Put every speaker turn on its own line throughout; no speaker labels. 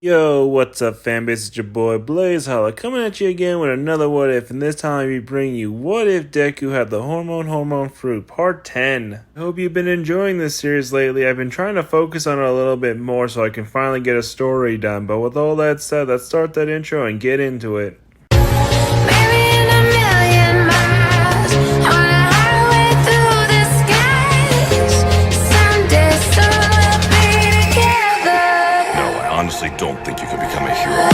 Yo, what's up fanbase, it's your boy Blaze Holla coming at you again with another what if, and this time we bring you what if Deku had the hormone fruit part 10. I hope you've been enjoying this series lately. I've been trying to focus on it a little bit more so I can finally get a story done, but with all that said, let's start that intro and get into it.
I honestly don't think you can become a hero.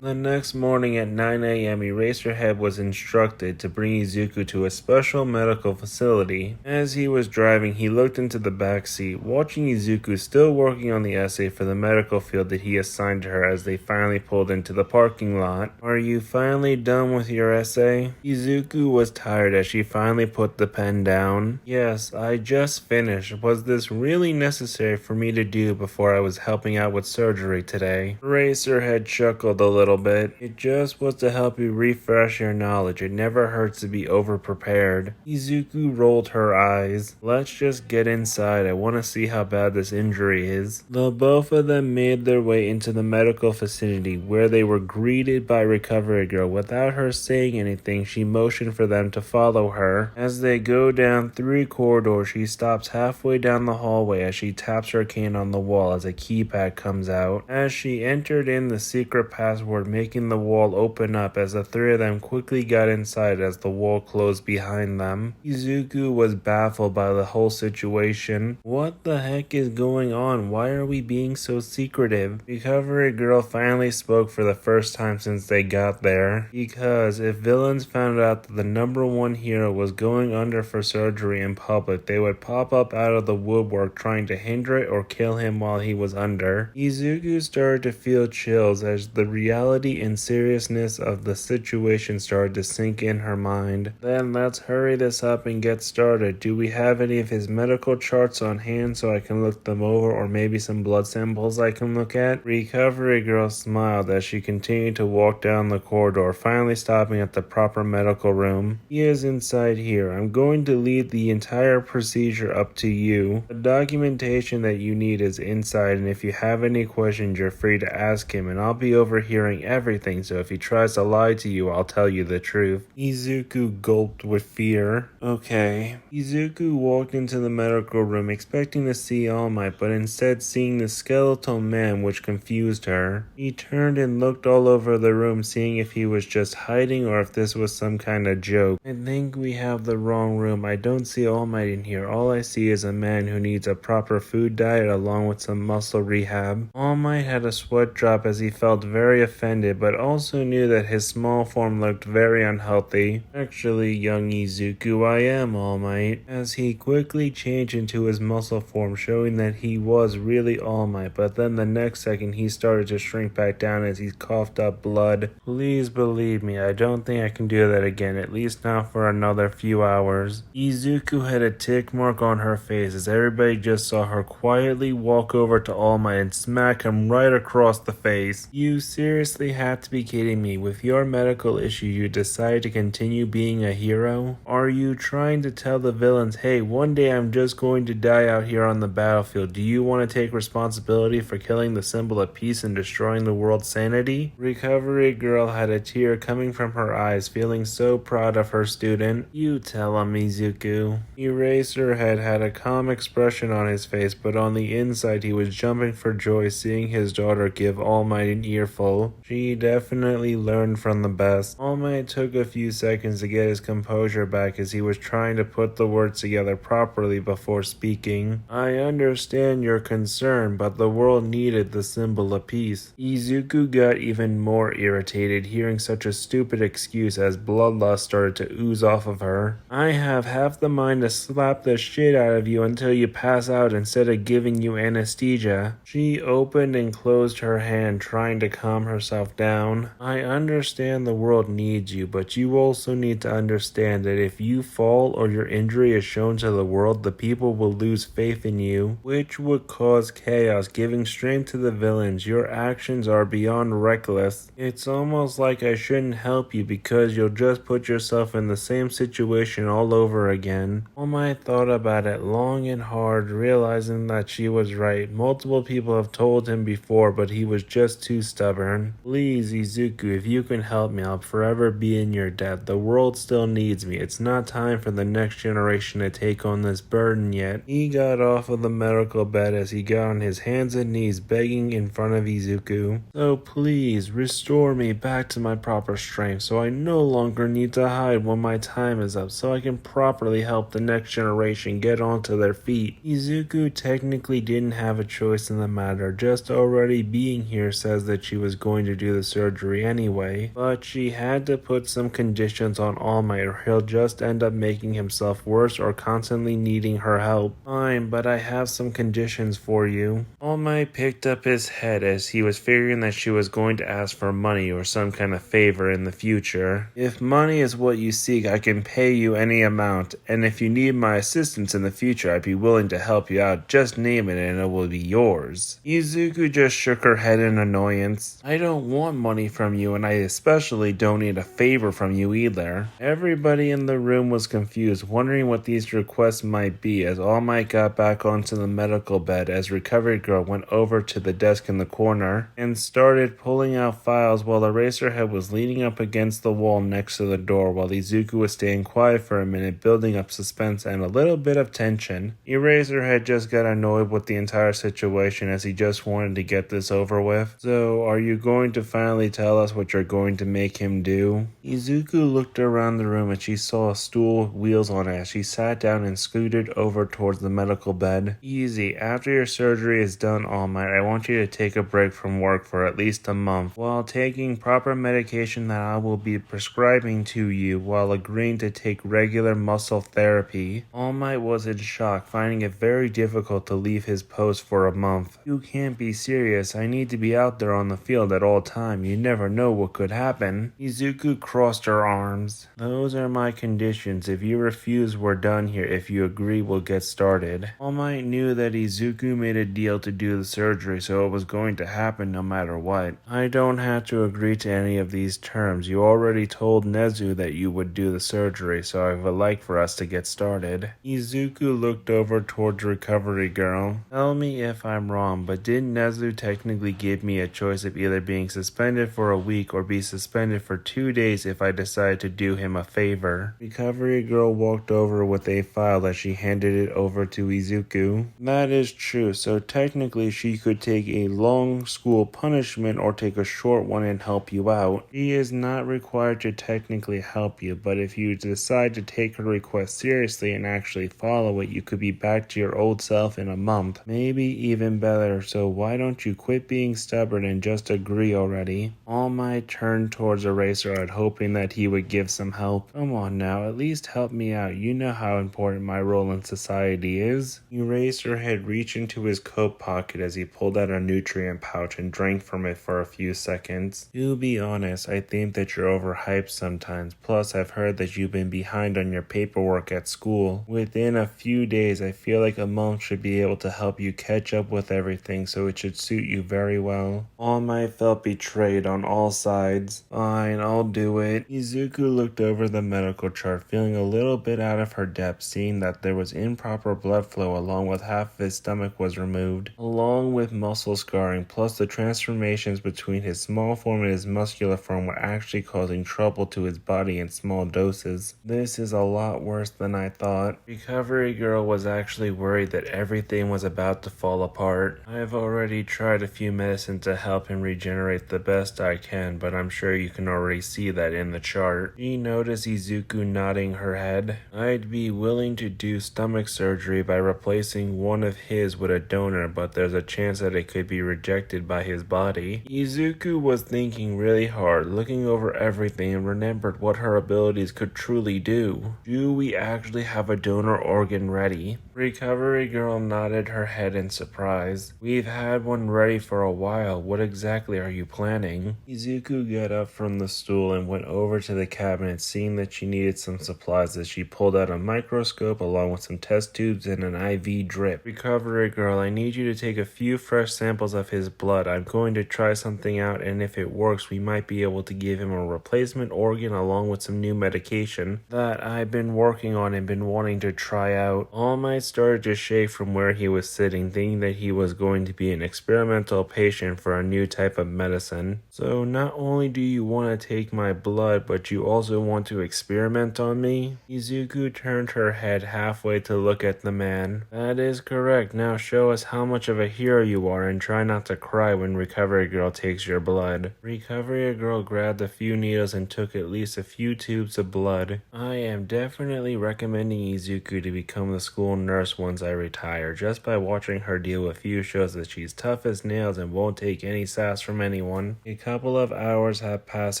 The next morning at 9 a.m., Eraserhead was instructed to bring Izuku to a special medical facility. As he was driving, he looked into the back seat, watching Izuku still working on the essay for the medical field that he assigned to her as they finally pulled into the parking lot. "Are you finally done with your essay?" Izuku was tired as she finally put the pen down. "Yes, I just finished. Was this really necessary for me to do before I was helping out with surgery today?" Eraserhead chuckled a little bit. "It just was to help you refresh your knowledge. It never hurts to be over-prepared." Izuku rolled her eyes. "Let's just get inside. I want to see how bad this injury is." The both of them made their way into the medical facility where they were greeted by Recovery Girl. Without her saying anything, she motioned for them to follow her. As they go down 3 corridors, she stops halfway down the hallway as she taps her cane on the wall as a keypad comes out. As she entered in the secret password, making the wall open up as the 3 of them quickly got inside as the wall closed behind them. Izuku was baffled by the whole situation. What the heck is going on? Why are we being so secretive? Recovery Girl finally spoke for the first time since they got there. Because if villains found out that the #1 hero was going under for surgery in public, they would pop up out of the woodwork trying to hinder it or kill him while he was under. Izuku started to feel chills as the reality and seriousness of the situation started to sink in her mind. "Then let's hurry this up and get started. Do we have any of his medical charts on hand so I can look them over, or maybe some blood samples I can look at?" Recovery Girl smiled as she continued to walk down the corridor, finally stopping at the proper medical room. "He is inside here. I'm going to leave the entire procedure up to you. The documentation that you need is inside, and if you have any questions, you're free to ask him, and I'll be overhearing everything, so if he tries to lie to you, I'll tell you the truth." Izuku gulped with fear. "Okay." Izuku walked into the medical room expecting to see All Might, but instead seeing the skeletal man, which confused her. He turned and looked all over the room, seeing if he was just hiding or if this was some kind of joke. "I think we have the wrong room. I don't see All Might in here. All I see is a man who needs a proper food diet along with some muscle rehab." All Might had a sweat drop as he felt very offended, but also knew that his small form looked very unhealthy. "Actually, young Izuku, I am All Might." As he quickly changed into his muscle form, showing that he was really All Might, but then the next second he started to shrink back down as he coughed up blood. "Please believe me, I don't think I can do that again, at least not for another few hours." Izuku had a tick mark on her face as everybody just saw her quietly walk over to All Might and smack him right across the face. "You seriously have to be kidding me. With your medical issue, you decide to continue being a hero? Are you trying to tell the villains, hey, one day I'm just going to die out here on the battlefield? Do you want to take responsibility for killing the symbol of peace and destroying the world's sanity?" Recovery Girl had a tear coming from her eyes, feeling so proud of her student. "You tell him, Izuku." Eraserhead had a calm expression on his face, but on the inside he was jumping for joy seeing his daughter give All Might an earful. She definitely learned from the best. All Might took a few seconds to get his composure back as he was trying to put the words together properly before speaking. "I understand your concern, but the world needed the symbol of peace." Izuku got even more irritated hearing such a stupid excuse as bloodlust started to ooze off of her. "I have half the mind to slap the shit out of you until you pass out instead of giving you anesthesia." She opened and closed her hand, trying to calm herself down. down. I understand the world needs you, but you also need to understand that if you fall or your injury is shown to the world, the people will lose faith in you, which would cause chaos, giving strength to the villains. Your actions are beyond reckless. It's almost like I shouldn't help you because you'll just put yourself in the same situation all over again. All Might thought about it long and hard, realizing that she was right. Multiple people have told him before, but he was just too stubborn. Please, Izuku, if you can help me, I'll forever be in your debt. The world still needs me. It's not time for the next generation to take on this burden yet. He got off of the medical bed as he got on his hands and knees begging in front of Izuku. So please, restore me back to my proper strength so I no longer need to hide when my time is up, so I can properly help the next generation get onto their feet. Izuku technically didn't have a choice in the matter, just already being here says that she was going to do the surgery anyway, but she had to put some conditions on All Might or he'll just end up making himself worse or constantly needing her help. Fine, but I have some conditions for you. All Might picked up his head as he was figuring that she was going to ask for money or some kind of favor in the future. If money is what you seek, I can pay you any amount, and if you need my assistance in the future, I'd be willing to help you out. Just name it and it will be yours. Izuku just shook her head in annoyance. I don't want money from you, and I especially don't need a favor from you either. Everybody in the room was confused, wondering what these requests might be as All Might got back onto the medical bed as Recovery Girl went over to the desk in the corner and started pulling out files while Eraserhead was leaning up against the wall next to the door while Izuku was staying quiet for a minute, building up suspense and a little bit of tension. Eraserhead just got annoyed with the entire situation as he just wanted to get this over with. So, are you going to finally tell us what you're going to make him do? Izuku looked around the room and she saw a stool with wheels on it as she sat down and scooted over towards the medical bed. Easy, after your surgery is done, All Might, I want you to take a break from work for at least a month while taking proper medication that I will be prescribing to you while agreeing to take regular muscle therapy. All Might was in shock, finding it very difficult to leave his post for a month. You can't be serious. I need to be out there on the field at all time. You never know what could happen. Izuku crossed her arms. Those are my conditions. If you refuse, we're done here. If you agree, we'll get started. All Might knew that Izuku made a deal to do the surgery, so it was going to happen no matter what. I don't have to agree to any of these terms. You already told Nezu that you would do the surgery, so I would like for us to get started. Izuku looked over towards Recovery Girl. Tell me if I'm wrong, but didn't Nezu technically give me a choice of either being suspended for a week or be suspended for 2 days if I decided to do him a favor? Recovery Girl walked over with a file as she handed it over to Izuku. That is true, so technically she could take a long school punishment or take a short one and help you out. She is not required to technically help you, but if you decide to take her request seriously and actually follow it, you could be back to your old self in a month. Maybe even better, so why don't you quit being stubborn and just agree already? All Might turned towards Eraserhead, hoping that he would give some help. Come on now, at least help me out. You know how important my role in society is. Eraserhead reached into his coat pocket as he pulled out a nutrient pouch and drank from it for a few seconds. To be honest, I think that you're overhyped sometimes. Plus, I've heard that you've been behind on your paperwork at school. Within a few days, I feel like a month should be able to help you catch up with everything, so it should suit you very well. All Might felt betrayed on all sides. Fine, I'll do it. Izuku looked over the medical chart, feeling a little bit out of her depth, seeing that there was improper blood flow along with half of his stomach was removed, along with muscle scarring, plus the transformations between his small form and his muscular form were actually causing trouble to his body in small doses. This is a lot worse than I thought. Recovery Girl was actually worried that everything was about to fall apart. I've already tried a few medicines to help him regenerate the best I can, but I'm sure you can already see that in the chart. She noticed Izuku nodding her head. I'd be willing to do stomach surgery by replacing one of his with a donor, but there's a chance that it could be rejected by his body. Izuku was thinking really hard, looking over everything, and remembered what her abilities could truly do. Do we actually have a donor organ ready? Recovery Girl nodded her head in surprise. We've had one ready for a while. What exactly are you planning? morning. Izuku got up from the stool and went over to the cabinet, seeing that she needed some supplies as she pulled out a microscope along with some test tubes and an IV drip. Recovery girl, I need you to take a few fresh samples of his blood. I'm going to try something out, and if it works, we might be able to give him a replacement organ along with some new medication that I've been working on and been wanting to try out. All Might started to shake from where he was sitting, thinking that he was going to be an experimental patient for a new type of medicine. So not only do you want to take my blood, but you also want to experiment on me? Izuku turned her head halfway to look at the man. That is correct. Now show us how much of a hero you are and try not to cry when Recovery Girl takes your blood. Recovery Girl grabbed a few needles and took at least a few tubes of blood. I am definitely recommending Izuku to become the school nurse once I retire, just by watching her deal with few shows that she's tough as nails and won't take any sass from anyone. A couple of hours have passed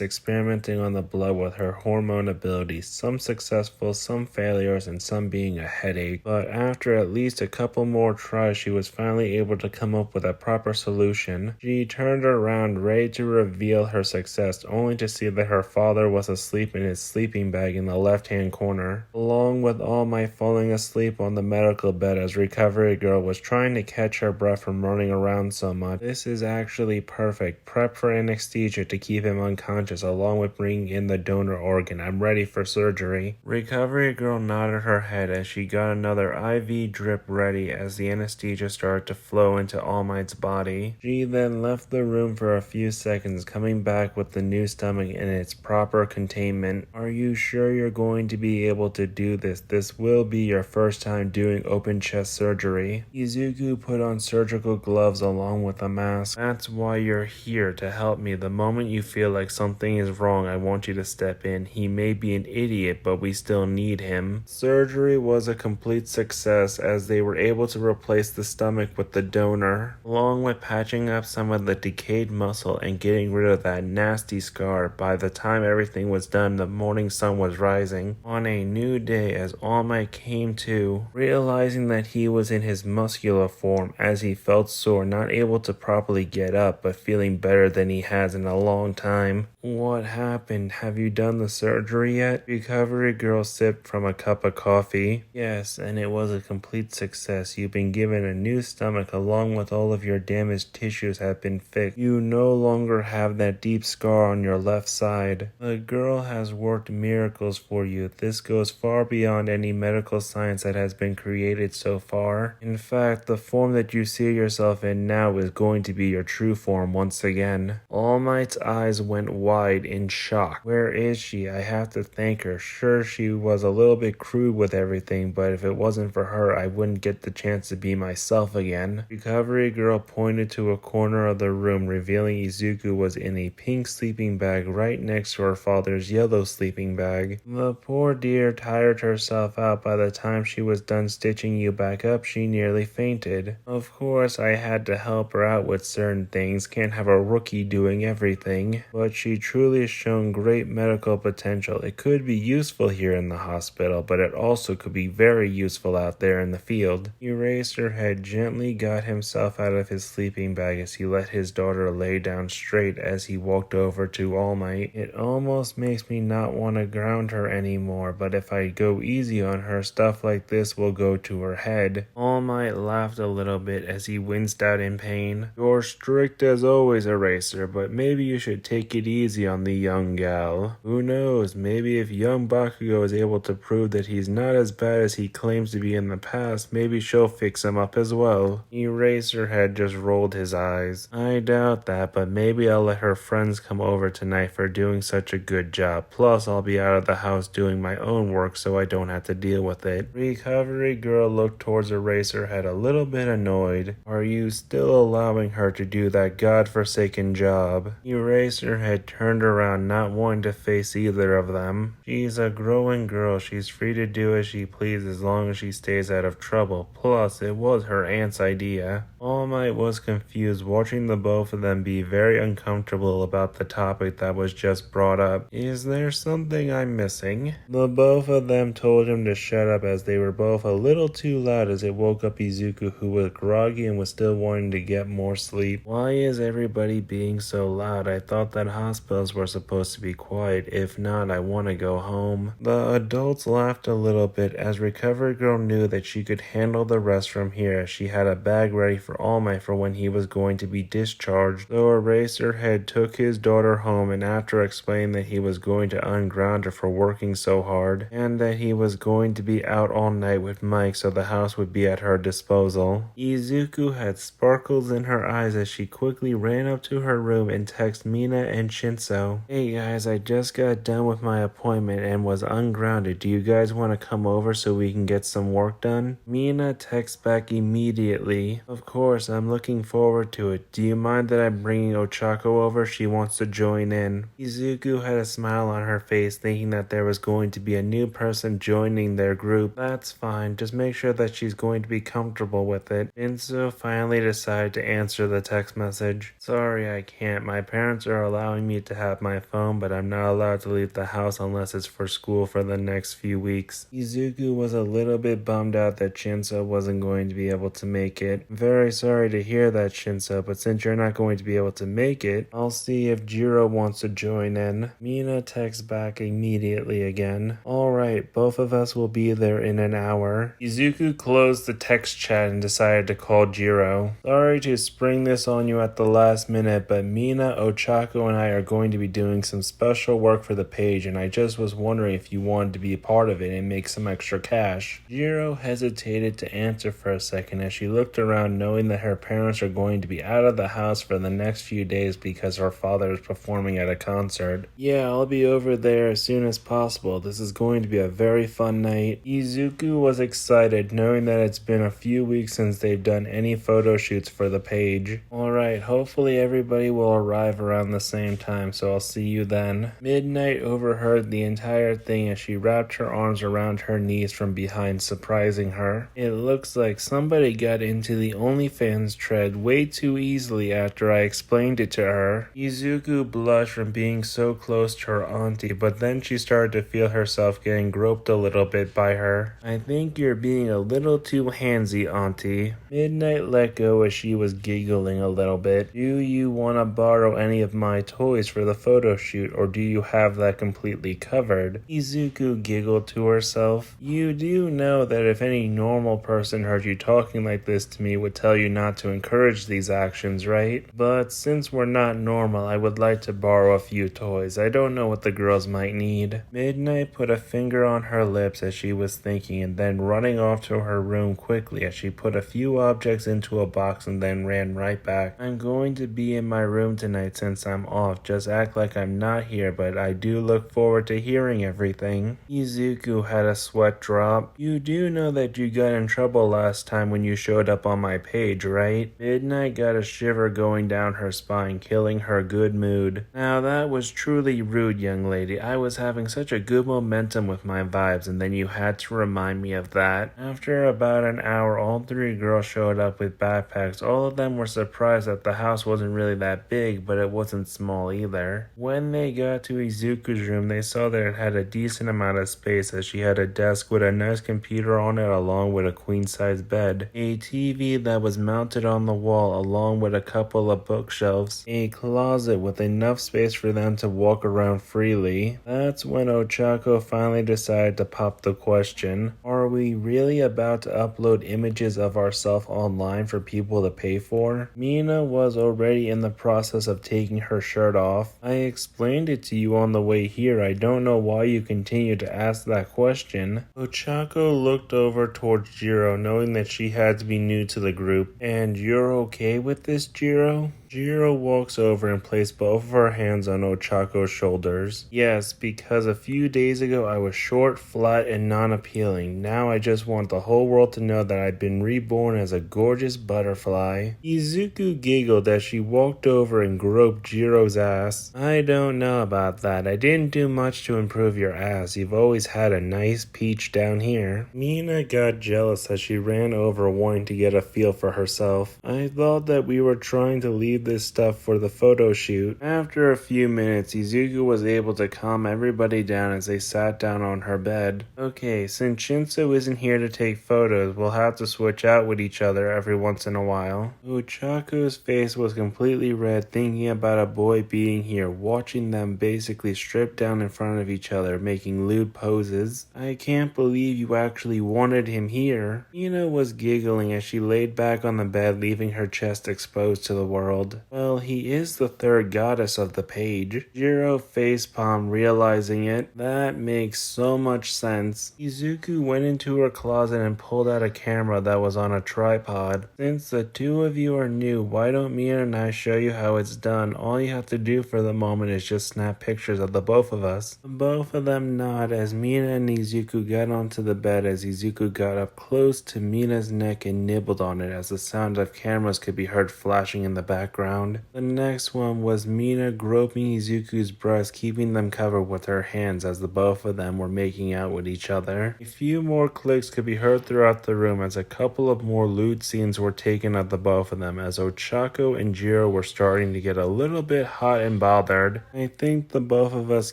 experimenting on the blood with her hormone abilities, some successful, some failures, and some being a headache, but after at least a couple more tries she was finally able to come up with a proper solution. She turned around ready to reveal her success, only to see that her father was asleep in his sleeping bag in the left-hand corner, along with All Might falling asleep on the medical bed as Recovery Girl was trying to catch her breath from running around so much. This is actually perfect. Prep for anesthesia to keep him unconscious, along with bringing in the donor organ. I'm ready for surgery. Recovery Girl nodded her head as she got another IV drip ready as the anesthesia started to flow into All Might's body. She then left the room for a few seconds, coming back with the new stomach in its proper containment. Are you sure you're going to be able to do this? This will be your first time doing open chest surgery. Izuku put on surgical gloves along with a mask. That's why you're here, to help me. The moment you feel like something is wrong, I want you to step in. He may be an idiot, but we still need him. Surgery was a complete success as they were able to replace the stomach with the donor, along with patching up some of the decayed muscle and getting rid of that nasty scar. By the time everything was done, the morning sun was rising. On a new day, as All Might came to, realizing that he was in his muscular form as he felt sore, not able to properly get up, but feeling better than he has in a long time. What happened? Have you done the surgery yet? Recovery Girl sipped from a cup of coffee. Yes, and it was a complete success. You've been given a new stomach along with all of your damaged tissues have been fixed. You no longer have that deep scar on your left side. The girl has worked miracles for you. This goes far beyond any medical science that has been created so far. In fact, the form that you see yourself in now is going to be your true form once again. All Might's eyes went wide in shock. Where is she? I have to thank her. Sure, she was a little bit crude with everything, but if it wasn't for her, I wouldn't get the chance to be myself again. Recovery Girl pointed to a corner of the room, revealing Izuku was in a pink sleeping bag right next to her father's yellow sleeping bag. The poor dear tired herself out. By the time she was done stitching you back up, she nearly fainted. Of course, I had to help her out with certain things. Can't have a rookie doing everything. But she truly has shown great medical potential. It could be useful here in the hospital, but it also could be very useful out there in the field. He raised her head, gently got himself out of his sleeping bag as he let his daughter lay down straight as he walked over to All Might. It almost makes me not want to ground her anymore, but if I go easy on her, stuff like this will go to her head. All Might laughed a little bit as he winced out in pain. You're strict as always, Eraser, but maybe you should take it easy on the young gal. Who knows, maybe if young Bakugo is able to prove that he's not as bad as he claims to be in the past, maybe she'll fix him up as well. Eraserhead just rolled his eyes. I doubt that, but maybe I'll let her friends come over tonight for doing such a good job. Plus, I'll be out of the house doing my own work so I don't have to deal with it. Recovery Girl looked towards Eraserhead a little bit annoyed. Are you still allowing her to do that godforsaken job? Eraserhead turned around, not wanting to face either of them. She's a growing girl. She's free to do as she pleases as long as she stays out of trouble. Plus, it was her aunt's idea. All Might was confused, watching the both of them be very uncomfortable about the topic that was just brought up. Is there something I'm missing? The both of them told him to shut up as they were both a little too loud as it woke up Izuku, who was groggy and was still wanting to get more sleep. Why is everybody being being so loud? I thought that hospitals were supposed to be quiet. If not, I want to go home." The adults laughed a little bit as Recovery Girl knew that she could handle the rest from here, as she had a bag ready for All Might for when he was going to be discharged. So Eraserhead took his daughter home, and after explaining that he was going to unground her for working so hard, and that he was going to be out all night with Mike so the house would be at her disposal, Izuku had sparkles in her eyes as she quickly ran up to her room and texted Mina and Shinso. "Hey guys, I just got done with my appointment and was ungrounded. Do you guys want to come over so we can get some work done?" Mina texts back immediately, "Of course, I'm looking forward to it. Do you mind that I'm bringing Ochako over? She wants to join in." Izuku had a smile on her face, thinking that there was going to be a new person joining their group. "That's fine, just make sure that she's going to be comfortable with it." Shinso finally decided to answer the text message. "Sorry, I can't. My parents are allowing me to have my phone, but I'm not allowed to leave the house unless it's for school for the next few weeks." Izuku was a little bit bummed out that Shinso wasn't going to be able to make it. "Very sorry to hear that, Shinso, but since you're not going to be able to make it, I'll see if Jiro wants to join in." Mina texts back immediately again. "Alright, both of us will be there in an hour." Izuku closed the text chat and decided to call Jiro. "Sorry to spring this on you at the last minute, but Mina, Ochako, and I are going to be doing some special work for the page, and I just was wondering if you wanted to be a part of it and make some extra cash." Jiro hesitated to answer for a second as she looked around, knowing that her parents are going to be out of the house for the next few days because her father is performing at a concert. "Yeah, I'll be over there as soon as possible. This is going to be a very fun night." Izuku was excited, knowing that it's been a few weeks since they've done any photo shoots for the page. "Alright, hopefully everybody will arrive around the same time, so I'll see you then." Midnight overheard the entire thing as she wrapped her arms around her knees from behind, surprising her. "It looks like somebody got into the OnlyFans tread way too easily after I explained it to her." Izuku blushed from being so close to her auntie, but then she started to feel herself getting groped a little bit by her. "I think you're being a little too handsy, auntie." Midnight let go as she was giggling a little bit. "Do you want to borrow any of my toys for the photo shoot, or do you have that completely covered?" Izuku giggled to herself. "You do know that if any normal person heard you talking like this to me would tell you not to encourage these actions, right? But since we're not normal, I would like to borrow a few toys. I don't know what the girls might need." Midnight put a finger on her lips as she was thinking, and then running off to her room quickly as she put a few objects into a box and then ran right back. "I'm going to be in my room tonight since I'm off. Just act like I'm not here, but I do look forward to hearing everything." Izuku had a sweat drop. "You do know that you got in trouble last time when you showed up on my page, right?" Midnight got a shiver going down her spine, killing her good mood. "Now that was truly rude, young lady. I was having such a good momentum with my vibes, and then you had to remind me of that." After about an hour, all three girls showed up with backpacks. All of them were surprised that the house wasn't really that big, but it wasn't small either. When they got to Izuku's room, they saw that it had a decent amount of space, as she had a desk with a nice computer on it along with a queen-size bed, a TV that was mounted on the wall along with a couple of bookshelves, a closet with enough space for them to walk around freely. That's when Ochako finally decided to pop the question, "Are we really about to upload images of ourselves online for people to pay for?" Mina was already in the process of taking her shirt off. "I explained it to you on the way here. I don't know why you continue to ask that question." Ochako looked over towards Jiro, knowing that she had to be new to the group. "And you're okay with this, Jiro?" Jiro walks over and placed both of her hands on Ochako's shoulders. "Yes, because a few days ago I was short, flat, and non-appealing. Now I just want the whole world to know that I've been reborn as a gorgeous butterfly." Izuku giggled as she walked over and groped Jiro's ass. "I don't know about that. I didn't do much to improve your ass. You've always had a nice peach down here." Mina got jealous as she ran over wanting to get a feel for herself. "I thought that we were trying to leave need this stuff for the photo shoot. After a few minutes, Izuku was able to calm everybody down as they sat down on her bed. Okay, since Shinso isn't here to take photos, we'll have to switch out with each other every once in a while. Ochako's face was completely red thinking about a boy being here, watching them basically strip down in front of each other, making lewd poses. I can't believe you actually wanted him here. Mina was giggling as she laid back on the bed, leaving her chest exposed to the world. Well, he is the third goddess of the page. Jiro facepalmed, realizing it. That makes so much sense. Izuku went into her closet and pulled out a camera that was on a tripod. Since the two of you are new, why don't Mina and I show you how it's done? All you have to do for the moment is just snap pictures of the both of us. Both of them nod as Mina and Izuku got onto the bed as Izuku got up close to Mina's neck and nibbled on it as the sound of cameras could be heard flashing in the background. The next one was Mina groping Izuku's breasts, keeping them covered with her hands as the both of them were making out with each other. A few more clicks could be heard throughout the room as a couple of more lewd scenes were taken of the both of them as Ochako and Jiro were starting to get a little bit hot and bothered. I think the both of us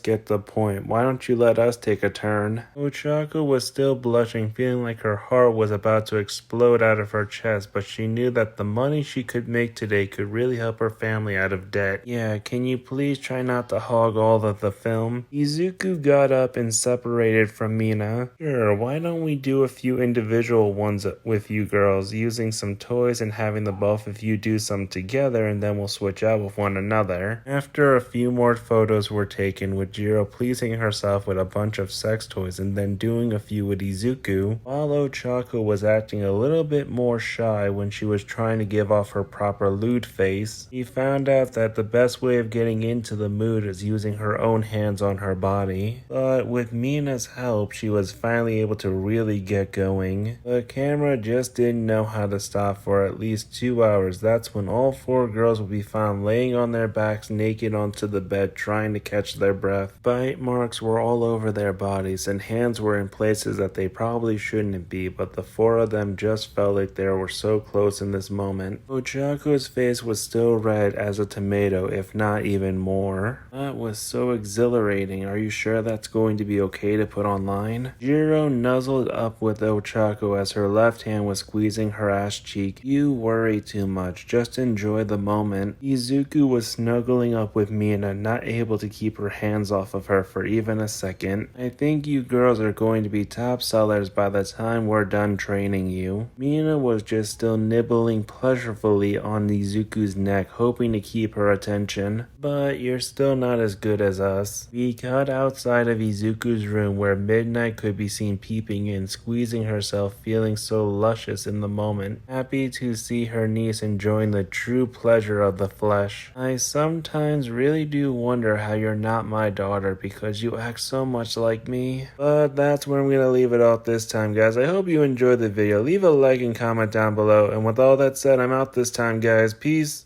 get the point. Why don't you let us take a turn? Ochako was still blushing, feeling like her heart was about to explode out of her chest, but she knew that the money she could make today could really help her family out of debt. Yeah, can you please try not to hog all of the film? Izuku got up and separated from Mina. Sure, why don't we do a few individual ones with you girls, using some toys and having the both of you do some together, and then we'll switch out with one another. After a few more photos were taken, with Jiro pleasing herself with a bunch of sex toys and then doing a few with Izuku, while Ochako was acting a little bit more shy when she was trying to give off her proper lewd face, he found out that the best way of getting into the mood is using her own hands on her body. But with Mina's help, she was finally able to really get going. The camera just didn't know how to stop for at least 2 hours. That's when all four girls would be found laying on their backs naked onto the bed trying to catch their breath. Bite marks were all over their bodies and hands were in places that they probably shouldn't be, but the four of them just felt like they were so close in this moment. Ochako's face was still red as a tomato, if not even more. That was so exhilarating. Are you sure that's going to be okay to put online? Jiro nuzzled up with Ochako as her left hand was squeezing her ass cheek. You worry too much. Just enjoy the moment. Izuku was snuggling up with Mina, not able to keep her hands off of her for even a second. I think you girls are going to be top sellers by the time we're done training you. Mina was just still nibbling pleasurably on Izuku's neck, hoping to keep her attention. But you're still not as good as us. We cut outside of Izuku's room where Midnight could be seen peeping in, squeezing herself, feeling so luscious in the moment, happy to see her niece enjoying the true pleasure of the flesh. I sometimes really do wonder how you're not my daughter because you act so much like me. But that's where I'm going to leave it off this time, guys. I hope you enjoyed the video. Leave a like and comment down below. And with all that said, I'm out this time, guys. Peace.